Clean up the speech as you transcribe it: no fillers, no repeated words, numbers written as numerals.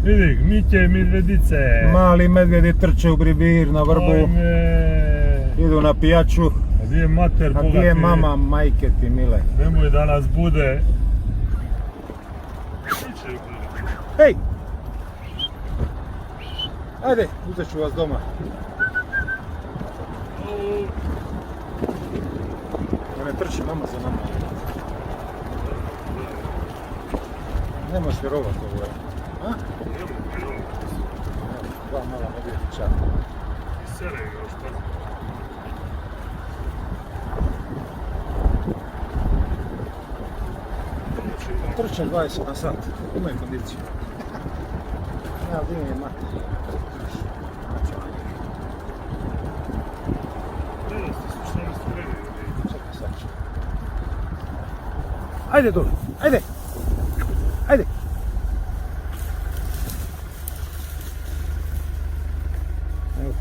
Vidi, Mike i medvjedice. Mali medvjedi trče u bribir na vrbu. Ajme. Idu na pijaču. A gdje je mater, A Boga gdje je ti? mama, majke ti mile? Nemoj da nas bude. Hej! Ajde, uzet ću vas doma. Da ne trči mama za nama. Nemoš vjerovat ovo je. A? Dva mala medvjedića. Sere ga još pazi. Trče 20 na sat. Imaju kondiciju. Ja, gdje je mati? Čekaj sad ću. Ajde dole, ajde! Ajde! Evo.